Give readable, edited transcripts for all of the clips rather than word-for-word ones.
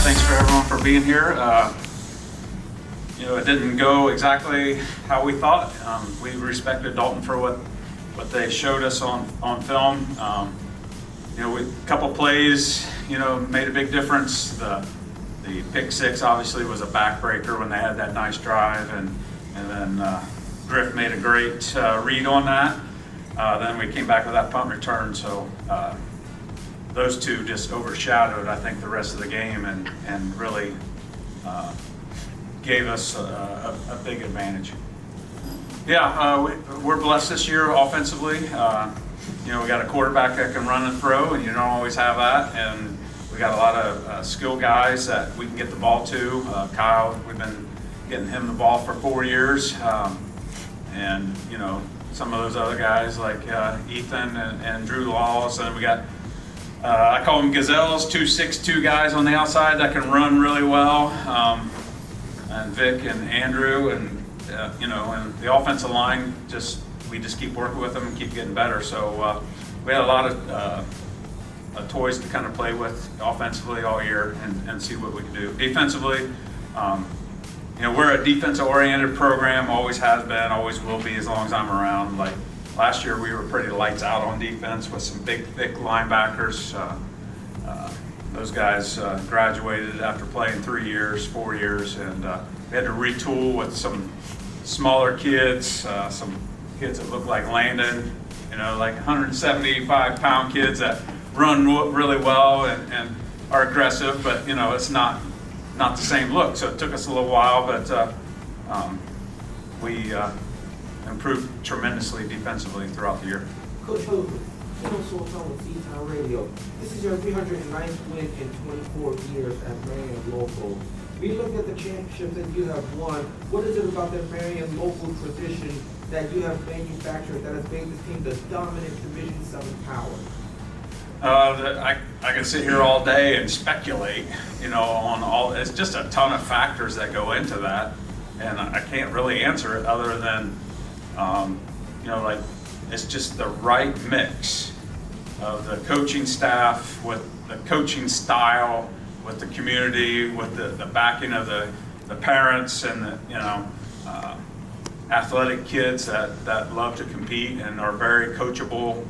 Thanks for everyone for being here. It didn't go exactly how we thought. We respected Dalton for what they showed us on film. A couple plays, made a big difference. The pick six obviously was a backbreaker when they had that nice drive, and then Griff made a great read on that. Then we came back with that punt return, so those two just overshadowed, I think, the rest of the game and really gave us a big advantage. Yeah, we're blessed this year offensively. We got a quarterback that can run and throw, and you don't always have that. And we got a lot of skill guys that we can get the ball to. Kyle, we've been getting him the ball for 4 years. And some of those other guys like Ethan and Drew Laws. And we got, I call them gazelles, 2'6" guys on the outside that can run really well. And Vic and Andrew, and and the offensive line, we just keep working with them and keep getting better. So we had a lot of toys to kind of play with offensively all year and see what we can do. Defensively, we're a defensive-oriented program, always has been, always will be as long as I'm around. Like last year, we were pretty lights out on defense with some big, thick linebackers. Those guys graduated after playing 3 years, 4 years, and we had to retool with some smaller kids, some kids that look like Landon, like 175-pound kids that run really well and are aggressive, but it's not the same look. So it took us a little while, but we improved tremendously defensively throughout the year. Coach Hogan, with C-Town Radio. This is your 309th win in 24 years at Marion Local. We look at the championship that you have won. What is it about the Marion Local tradition that you have manufactured that has made this team the dominant Division 7 power? I can sit here all day and speculate, on all. It's just a ton of factors that go into that, and I can't really answer it other than, it's just the right mix of the coaching staff with the coaching style, with the community, with the backing of the parents and the athletic kids that love to compete and are very coachable.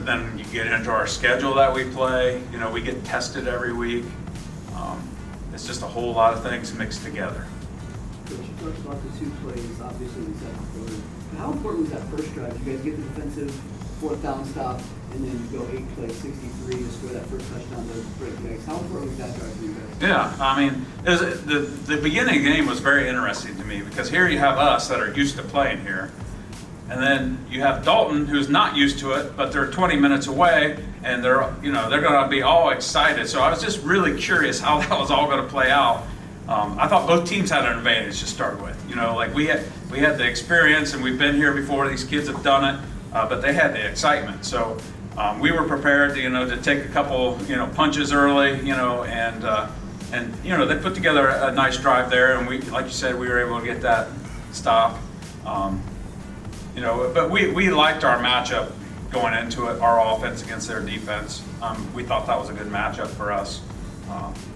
Then you get into our schedule that we play. We get tested every week. It's just a whole lot of things mixed together. Coach, you talked about the two plays, obviously, in the second quarter. But how important was that first drive? You guys get the defensive fourth down stop, and then you go 8 plays, 63 to score that first touchdown to break the eggs. How important was that drive for you guys? Yeah, the beginning of the game was very interesting to me because here you have us that are used to playing here. And then you have Dalton, who's not used to it, but they're 20 minutes away, and they're going to be all excited. So I was just really curious how that was all going to play out. I thought both teams had an advantage to start with. We had the experience, and we've been here before. These kids have done it, but they had the excitement. So we were prepared to take a couple punches early, and they put together a nice drive there, and we, like you said, we were able to get that stop. But we liked our matchup going into it, our offense against their defense. We thought that was a good matchup for us.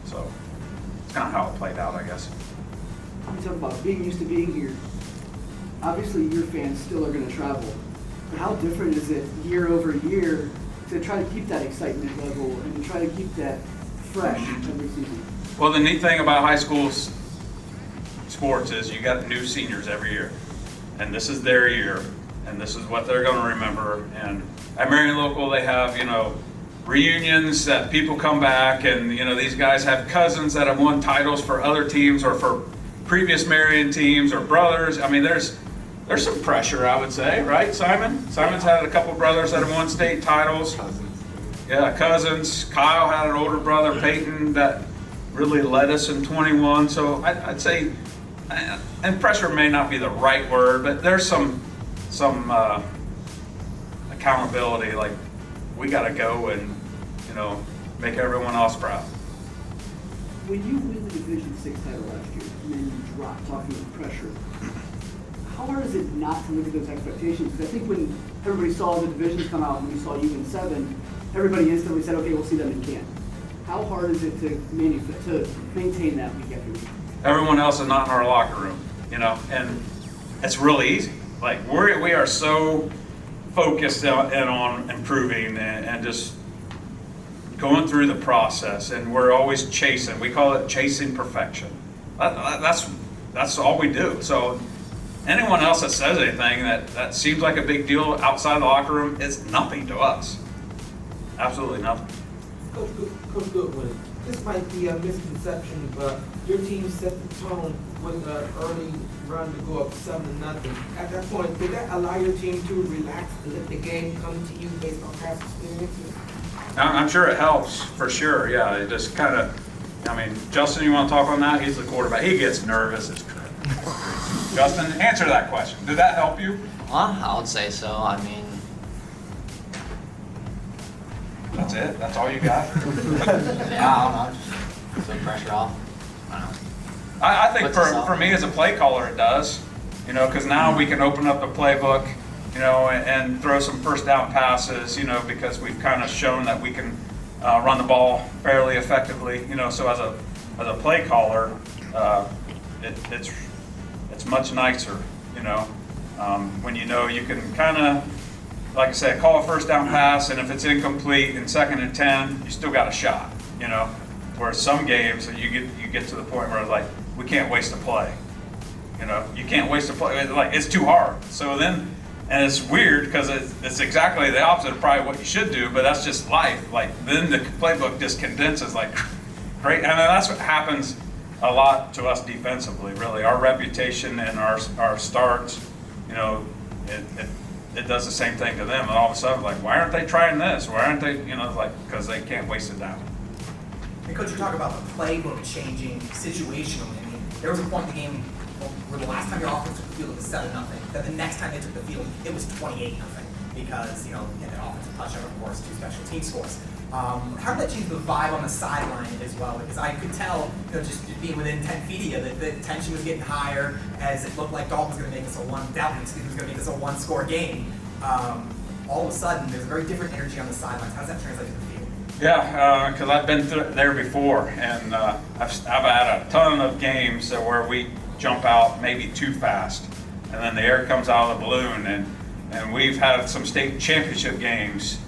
So it's kind of how it played out, I guess. You talk about being used to being here. Obviously, your fans still are going to travel. But how different is it year over year to try to keep that excitement level and to try to keep that fresh every season? Well, the neat thing about high school sports is you got new seniors every year. And this is their year, and this is what they're going to remember. And at Marion Local, they have, reunions that people come back, and, these guys have cousins that have won titles for other teams or for previous Marion teams or brothers. I mean, there's some pressure, I would say, right, Simon? Simon's had a couple brothers that have won state titles. Yeah, cousins. Kyle had an older brother, Peyton, that really led us in 21. So I'd say, and pressure may not be the right word, but there's some accountability. Like, we got to go and make everyone else proud. When you win the Division 6 title last year, and then you drop, talking about pressure, how hard is it not to look at those expectations? Because I think when everybody saw the divisions come out and we saw you in 7, everybody instantly said, okay, we'll see them in Canton. How hard is it to maintain that week after week? Everyone else is not in our locker room, you know, and it's really easy. Like we are so focused on improving and just going through the process, and we're always chasing. We call it chasing perfection. That's all we do. So anyone else that says anything that seems like a big deal outside the locker room is nothing to us. Absolutely nothing. Coach Goodwin, this might be a misconception, but your team set the tone with an early run to go up 7-0. At that point, did that allow your team to relax and let the game come to you based on past experiences? I'm sure it helps, for sure, yeah. It just kind of, I mean, Justin, you want to talk on that? He's the quarterback. He gets nervous as crap. Justin, answer that question. Did that help you? I would say so. I mean, That's it? That's all you got? yeah, I don't know. Just took pressure off. I don't know. I think Puts us off. for me as a play caller, it does. You know, because now we can open up the playbook, you know, and throw some first down passes, you know, because we've kind of shown that we can run the ball fairly effectively. You know, so as a play caller, it's much nicer, you know, when you know you can kind of, like I said, call a first down pass, and if it's incomplete in 2nd and 10, you still got a shot, you know. Whereas some games you get to the point where it's like, we can't waste a play, you know. You can't waste a play. It's too hard. So then, and it's weird because it's exactly the opposite of probably what you should do, but that's just life. Like then the playbook just condenses like great, and then that's what happens a lot to us defensively. Really, our reputation and our starts, you know, it does the same thing to them, and all of a sudden, like, why aren't they trying this? Why aren't they, you know, like, because they can't waste it down. And Coach, you talk about the playbook changing situationally. I mean, there was a point in the game where the last time your offense took the field it was 7-0. Then the next time they took the field, it was 28-0 because, you know, you had an offensive touchdown, of course, 2 special team scores. How did that change the vibe on the sideline as well? Because I could tell, you know, just being within 10 feet of you, that the tension was getting higher as it looked like Dalton was going to make us a one-score game. All of a sudden, there's a very different energy on the sidelines. How does that translate to the field? Yeah, because I've been there before, and I've had a ton of games where we jump out maybe too fast, and then the air comes out of the balloon, and we've had some state championship games,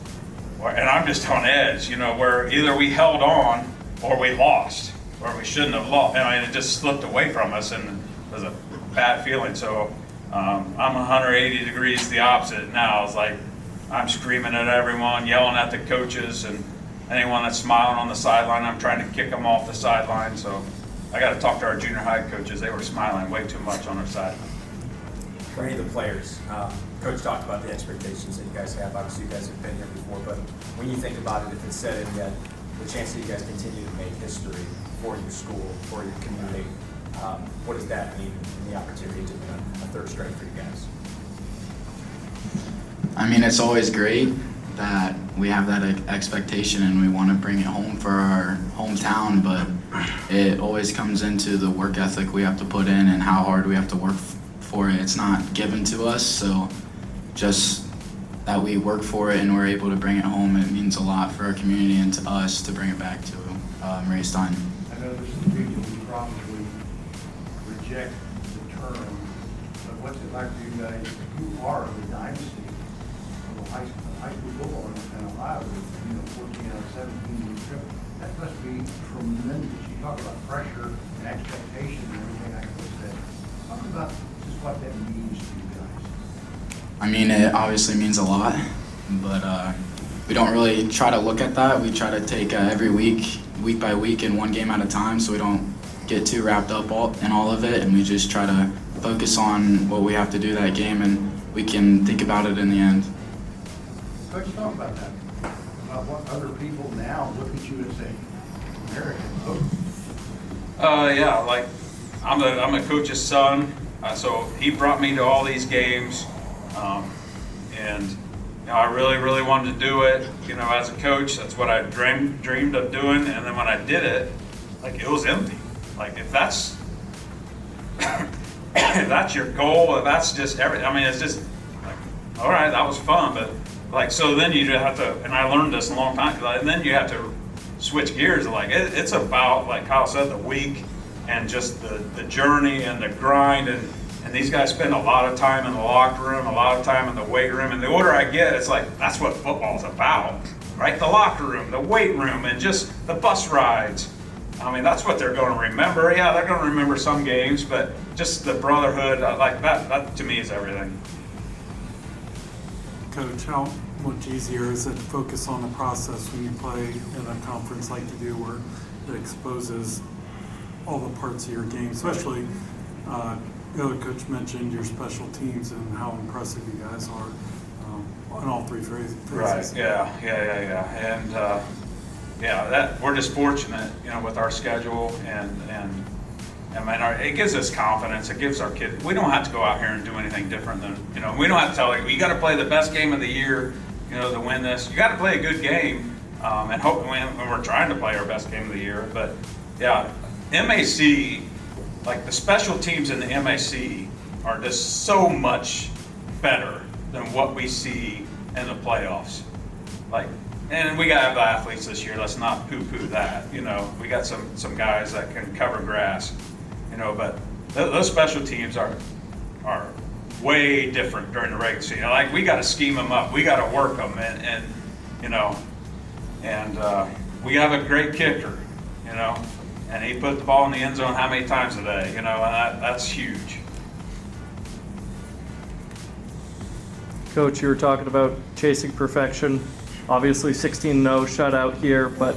and I'm just on edge, you know, where either we held on or we lost, or we shouldn't have lost. I mean, it just slipped away from us, and it was a bad feeling. So I'm 180 degrees the opposite now. It's like I'm screaming at everyone, yelling at the coaches, and anyone that's smiling on the sideline, I'm trying to kick them off the sideline. So I got to talk to our junior high coaches. They were smiling way too much on our sideline. For any of the players, Coach talked about the expectations that you guys have. Obviously, you guys have been here before, but when you think about it, if it's said and that the chance that you guys continue to make history for your school, for your community, what does that mean in the opportunity to win a third straight for you guys? I mean, it's always great that we have that expectation and we want to bring it home for our hometown, but it always comes into the work ethic we have to put in and how hard we have to work for it. It's not given to us, so just that we work for it and we're able to bring it home, it means a lot for our community and to us to bring it back to Ray-Stein. I know there's some people who probably reject the term, but what's it like for you guys who are the dynasty of high school football in Ohio with, you know, 14 out of 17 week trip? That must be tremendous. You talk about pressure and expectation and everything I could say. Talk about just what that means to you guys. I mean, it obviously means a lot, but we don't really try to look at that. We try to take every week by week and one game at a time, so we don't get too wrapped up in all of it, and we just try to focus on what we have to do that game, and we can think about it in the end. Coach, talk about that. About what other people now look at you and say, American, Yeah, like I'm a coach's son, so he brought me to all these games, and you know, I really wanted to do it. You know, as a coach, that's what I dreamed of doing, and then when I did it, like it was empty. Like if that's if that's your goal, if that's just everything. I mean, it's just like all right, that was fun, but like, so then you just have to, and I learned this a long time, and then you have to switch gears. Like, it's about, like Kyle said, the week and just the journey and the grind, and these guys spend a lot of time in the locker room, a lot of time in the weight room, and the older I get, it's like, that's what football's about, right? The locker room, the weight room, and just the bus rides. I mean, that's what they're going to remember. Yeah, they're going to remember some games, but just the brotherhood, like that to me is everything. Coach, how much easier is it to focus on the process when you play in a conference like you do, where it exposes all the parts of your game, especially the other coach mentioned your special teams and how impressive you guys are on all three phases. Right, yeah. And that we're just fortunate, with our schedule and I mean, it gives us confidence. It gives our kids. We don't have to go out here and do anything different than, we don't have to tell you, you got to play the best game of the year, to win this. You got to play a good game, and hope when we're trying to play our best game of the year. But yeah, MAC, like the special teams in the MAC are just so much better than what we see in the playoffs. Like, and we got the athletes this year. Let's not poo-poo that. We got some guys that can cover grass. But those special teams are way different during the regular season. Like, we got to scheme them up. We got to work them, and we have a great kicker. And he put the ball in the end zone how many times a day? And that's huge. Coach, you were talking about chasing perfection. Obviously 16-0 shutout here, but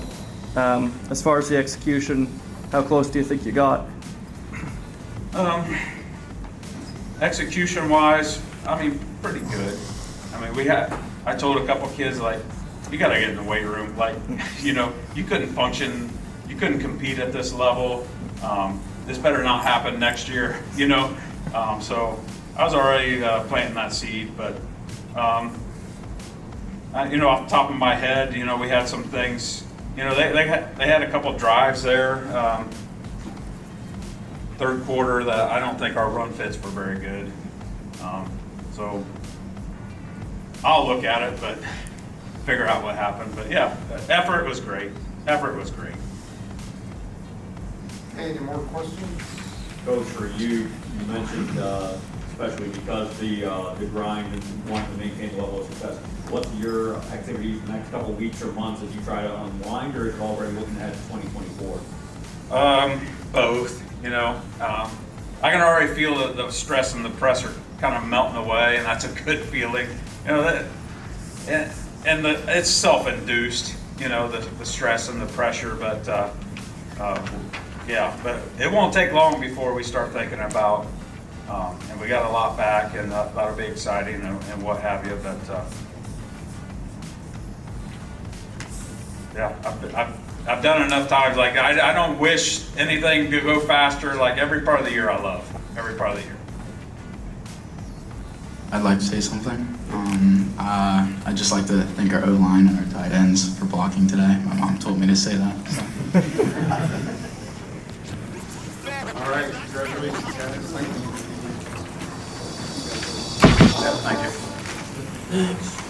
as far as the execution, how close do you think you got? Execution-wise, pretty good. I told a couple kids, like, you got to get in the weight room. Like, you couldn't function, you couldn't compete at this level. This better not happen next year, So I was already planting that seed, but off the top of my head, we had some things. They had a couple drives there, third quarter, that I don't think our run fits were very good. So I'll look at it, but figure out what happened. But yeah, the effort was great. Any more questions? Coach, for you mentioned, especially because the grind and wanting to maintain the level of success, what's your activities the next couple of weeks or months as you try to unwind, or is it already looking ahead to 2024? Both, I can already feel the stress and the pressure kind of melting away, and that's a good feeling. It's self-induced, the stress and the pressure, but but it won't take long before we start thinking about, and we got a lot back, and that'll be exciting and what have you. But I've done it enough times. Like, I don't wish anything could go faster. Like, every part of the year I love, every part of the year. I'd like to say something. I'd just like to thank our O-line and our tight ends for blocking today. My mom told me to say that. So. All right, congratulations, guys. Thank you.